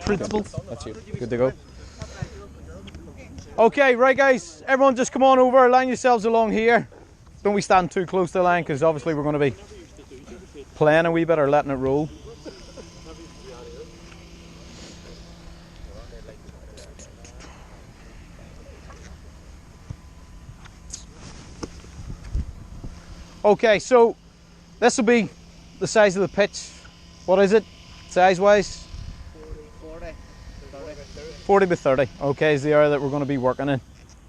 Principles. That's you. Good to go. Okay, right guys, everyone just come on over, line yourselves along here. Don't be standing too close to the line because obviously we're going to be playing a wee bit or letting it roll. Okay, so this will be the size of the pitch. What is it, size-wise? 40 by 30, okay, is the area that we're going to be working in.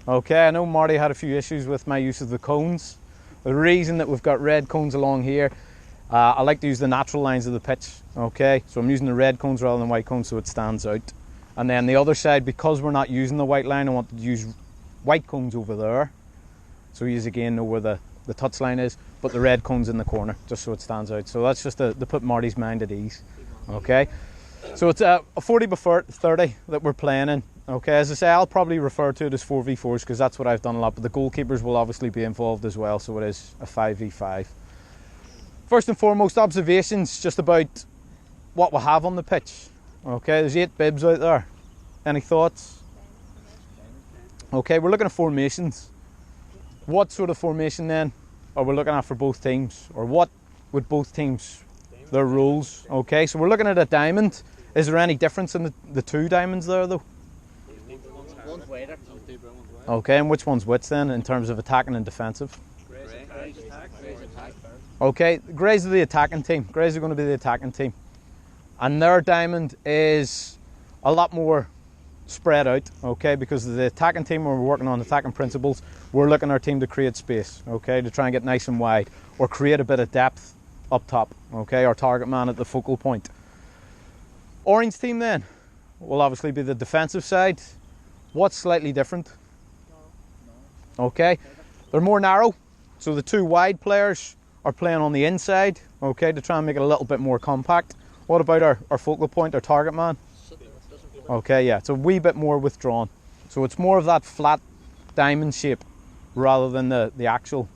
Okay, I know Marty had a few issues with my use of the cones. The reason that we've got red cones along here, I like to use the natural lines of the pitch, okay? So I'm using the red cones rather than white cones so it stands out. And then the other side, because we're not using the white line, I want to use white cones over there. So you again know where the touch line is, but the red cones in the corner, just so it stands out. So that's just to put Marty's mind at ease, okay? So it's a 40 by 30 that we're playing in. Okay, as I say, I'll probably refer to it as 4v4s because that's what I've done a lot, but the goalkeepers will obviously be involved as well, so it is a 5v5. First and foremost, observations just about what we have on the pitch. Okay, there's 8 bibs out there. Any thoughts? Okay, we're looking at formations. What sort of formation then are we looking at for both teams? Or what would both teams, their roles? Okay, so we're looking at a diamond. Is there any difference in the two diamonds there though? One's wider. Okay, and which one's which then in terms of attacking and defensive? Grey's attack. Okay, Greys are the attacking team. Greys are going to be the attacking team. And their diamond is a lot more spread out, okay, because the attacking team, when we're working on attacking principles, we're looking at our team to create space, okay, to try and get nice and wide, or create a bit of depth up top, okay, our target man at the focal point. Orange team then will obviously be the defensive side. What's slightly different? Okay, they're more narrow, so the two wide players are playing on the inside, okay, to try and make it a little bit more compact. What about our focal point, our target man? Okay, yeah, it's a wee bit more withdrawn. So it's more of that flat diamond shape rather than the actual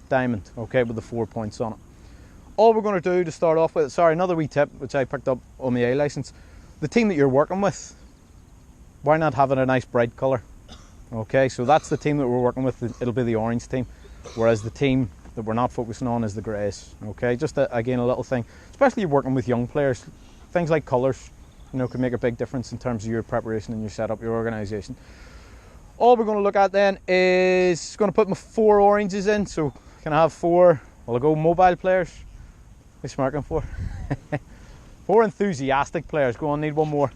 diamond, okay, with the 4 points on it. All we're going to do to start off with, sorry, another wee tip which I picked up on my A licence, the team that you're working with, why not have it a nice bright colour? Okay, so that's the team that we're working with, it'll be the orange team, whereas the team that we're not focusing on is the greys. Okay, just again a little thing, especially working with young players, things like colours, you know, can make a big difference in terms of your preparation and your setup, your organisation. All we're going to look at then is going to put my 4 oranges in, so can I have 4, well I'll go mobile players. What's smirking for? 4 enthusiastic players. Go on, need one more.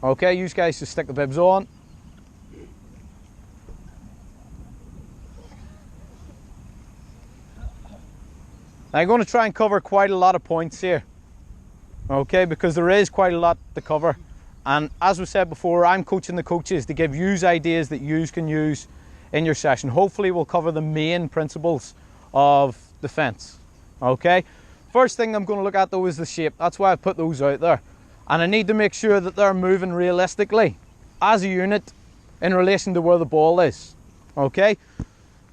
Okay, you guys just stick the bibs on. Now I'm going to try and cover quite a lot of points here. Okay, because there is quite a lot to cover. And as we said before, I'm coaching the coaches to give you ideas that you can use in your session. Hopefully we'll cover the main principles of defence. Okay, first thing I'm going to look at though is the shape. That's why I put those out there, and I need to make sure that they're moving realistically as a unit in relation to where the ball is. Okay,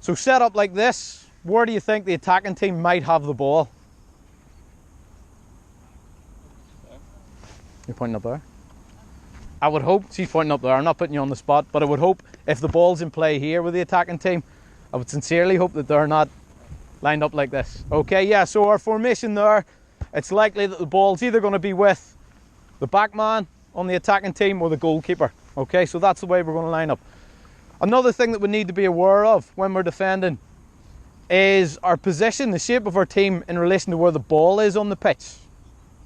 so set up like this, where do you think the attacking team might have the ball? You're pointing up there? I would hope, she's pointing up there, I'm not putting you on the spot, but I would hope if the ball's in play here with the attacking team, I would sincerely hope that they're not lined up like this. Okay, yeah, so our formation there, it's likely that the ball's either going to be with the back man on the attacking team or the goalkeeper. Okay, so that's the way we're going to line up. Another thing that we need to be aware of when we're defending is our position, the shape of our team in relation to where the ball is on the pitch.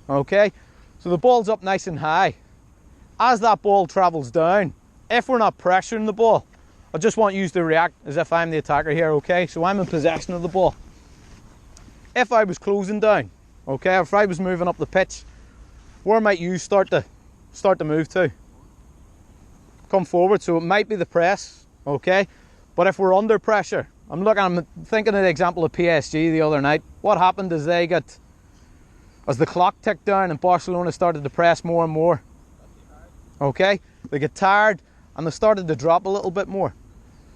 Okay, so the ball's up nice and high. As that ball travels down, if we're not pressuring the ball, I just want you to react as if I'm the attacker here, okay? So I'm in possession of the ball. If I was closing down, okay, if I was moving up the pitch, where might you start to move to? Come forward, so it might be the press, okay? But if we're under pressure, I'm thinking of the example of PSG the other night. What happened is as the clock ticked down and Barcelona started to press more and more, okay? They get tired and they started to drop a little bit more.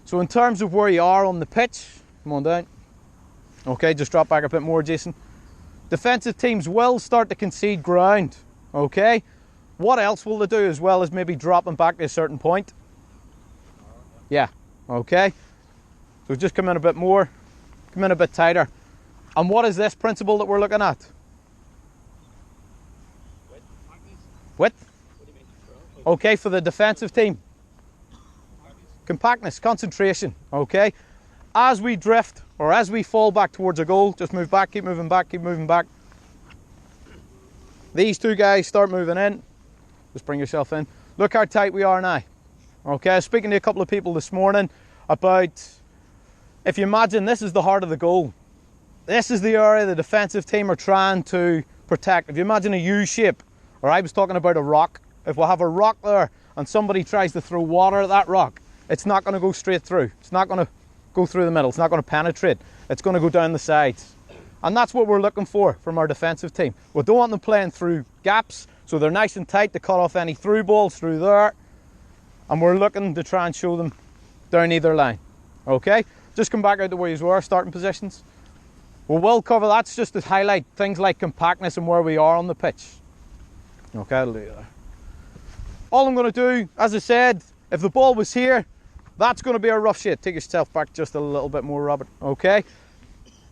So in terms of where you are on the pitch, come on down. Okay, just drop back a bit more, Jason. Defensive teams will start to concede ground, okay? What else will they do as well as maybe dropping back to a certain point? Yeah, okay? So just come in a bit more, come in a bit tighter. And what is this principle that we're looking at? Width? Okay, for the defensive team. Compactness, concentration, okay? As we drift, or as we fall back towards a goal, just move back, keep moving back, keep moving back. These two guys start moving in. Just bring yourself in. Look how tight we are now. Okay, I was speaking to a couple of people this morning about, if you imagine this is the heart of the goal. This is the area the defensive team are trying to protect. If you imagine a U shape, or I was talking about a rock. If we have a rock there and somebody tries to throw water at that rock, it's not going to go straight through. It's not going to go through the middle. It's not going to penetrate. It's going to go down the sides. And that's what we're looking for from our defensive team. We don't want them playing through gaps, so they're nice and tight to cut off any through balls through there. And we're looking to try and show them down either line. Okay? Just come back out to where you were, starting positions. We will cover, that's just to highlight things like compactness and where we are on the pitch. Okay, I'll do that. All I'm going to do, as I said, if the ball was here, that's going to be a rough shade. Take yourself back just a little bit more, Robert. Okay?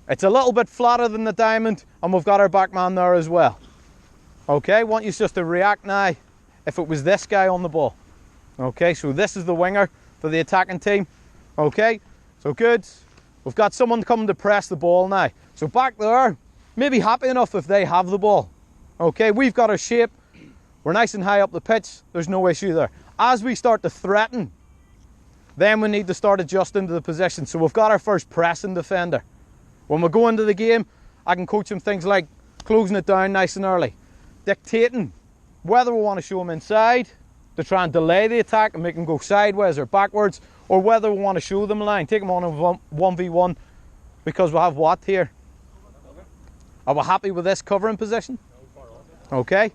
It's a little bit flatter than the diamond, and we've got our back man there as well. Okay, want you just to react now if it was this guy on the ball. Okay, so this is the winger for the attacking team. Okay, so good. We've got someone coming to press the ball now. So back there, maybe happy enough if they have the ball. Okay, we've got our shape. We're nice and high up the pitch. There's no issue there. As we start to threaten, then we need to start adjusting to the position. So we've got our first pressing defender. When we go into the game, I can coach him things like closing it down nice and early, dictating whether we want to show him inside to try and delay the attack and make him go sideways or backwards, or whether we want to show them a line, take him on a 1v1 because we have what here? Are we happy with this covering position? Okay.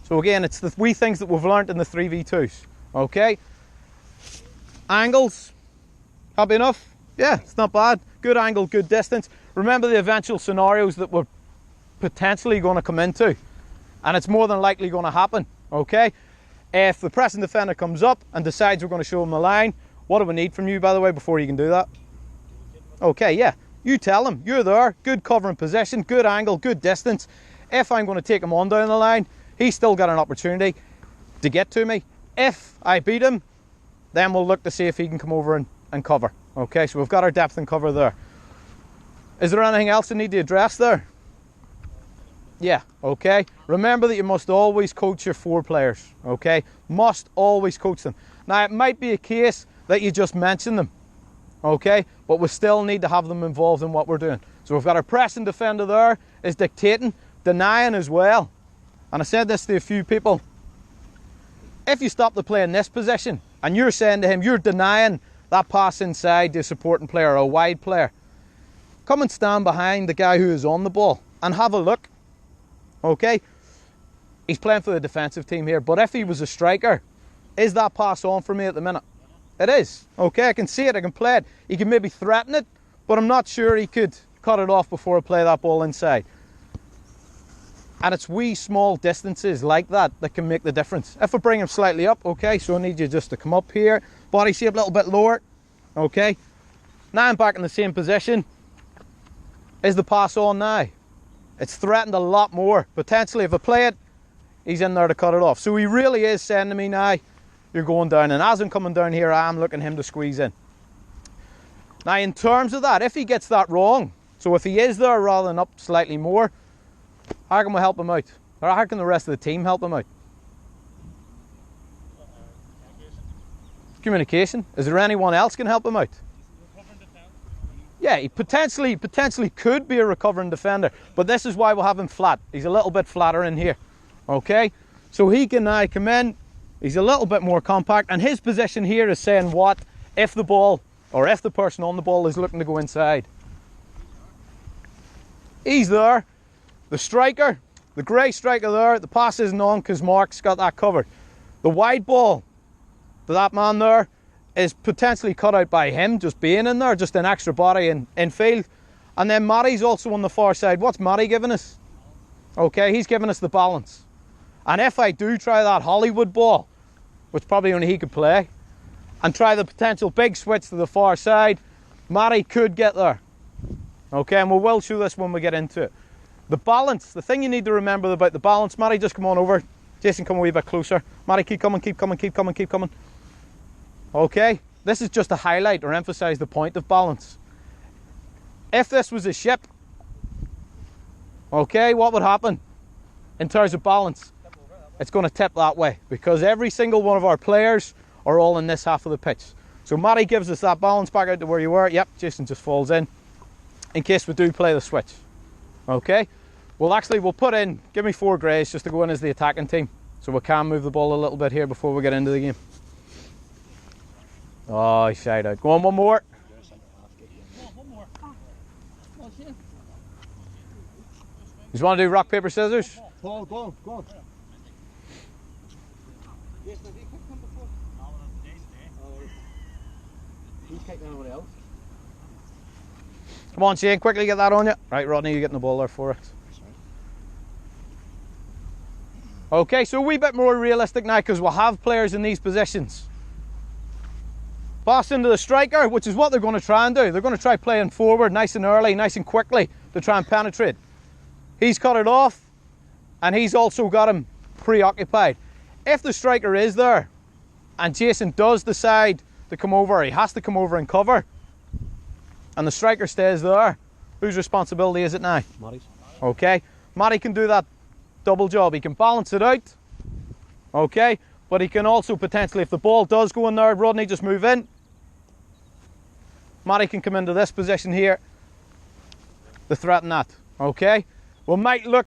So again, it's the wee things that we've learnt in the 3v2s. Okay. Angles. Happy enough? Yeah, it's not bad. Good angle, good distance. Remember the eventual scenarios that we're potentially going to come into. And it's more than likely going to happen. Okay. If the pressing defender comes up and decides we're going to show him the line, what do we need from you, by the way, before you can do that? Okay, yeah. You tell him. You're there. Good covering position, good angle, good distance. If I'm going to take him on down the line, he's still got an opportunity to get to me. If I beat him, then we'll look to see if he can come over and cover. Okay, so we've got our depth and cover there. Is there anything else I need to address there? Yeah, okay. Remember that you must always coach your 4 players, okay? Must always coach them. Now, it might be a case that you just mention them, okay? But we still need to have them involved in what we're doing. So we've got our pressing defender there, is dictating, denying as well. And I said this to a few people. If you stop the play in this position and you're saying to him, you're denying that pass inside to a supporting player or a wide player, come and stand behind the guy who is on the ball and have a look. Okay, he's playing for the defensive team here, but if he was a striker, is that pass on for me at the minute? It is. Okay, I can see it, I can play it. He can maybe threaten it, but I'm not sure he could cut it off before I play that ball inside. And it's wee small distances like that that can make the difference. If I bring him slightly up, okay, so I need you just to come up here, body shape a little bit lower, okay. Now I'm back in the same position. Is the pass on now? It's threatened a lot more. Potentially, if I play it, he's in there to cut it off. So he really is saying to me now, you're going down. And as I'm coming down here, I am looking him to squeeze in. Now, in terms of that, if he gets that wrong, so if he is there rather than up slightly more, how can we help him out? Or how can the rest of the team help him out? Communication. Is there anyone else can help him out? Yeah, he potentially could be a recovering defender, but this is why we'll have him flat. He's a little bit flatter in here. Okay, so he can now come in. He's a little bit more compact, and his position here is saying what if the ball, or if the person on the ball is looking to go inside. He's there. The striker, the grey striker there, the pass isn't on because Mark's got that covered. The wide ball to that man there is potentially cut out by him just being in there, just an extra body in field. And then Matty's also on the far side. What's Matty giving us? Okay, he's giving us the balance. And if I do try that Hollywood ball, which probably only he could play, and try the potential big switch to the far side, Matty could get there. Okay, and we will show this when we get into it. The balance, the thing you need to remember about the balance, Matty, just come on over. Jason, come a wee bit closer. Matty, keep coming, keep coming, keep coming, keep coming. Okay, this is just to highlight or emphasize the point of balance. If this was a ship, okay, what would happen in terms of balance? It's going to tip that way because every single one of our players are all in this half of the pitch. So Matty gives us that balance back out to where you were. Yep, Jason just falls in case we do play the switch. Okay, we'll put in, give me 4 greys just to go in as the attacking team so we can move the ball a little bit here before we get into the game. Oh, he's shied out. Go on, one more. You want to do rock, paper, scissors? Paul, go on. He's taking anyone else. Come on, Shane, quickly get that on you. Right, Rodney, you're getting the ball there for us. Okay, so a wee bit more realistic now because we'll have players in these positions. Pass into the striker, which is what they're going to try and do. They're going to try playing forward nice and early, nice and quickly to try and penetrate. He's cut it off, and he's also got him preoccupied. If the striker is there, and Jason does decide to come over, he has to come over and cover, and the striker stays there, whose responsibility is it now? Matty's. Okay, Matty can do that double job. He can balance it out, okay, but he can also potentially, if the ball does go in there, Rodney, just move in. Matty can come into this position here to threaten that, okay? We might look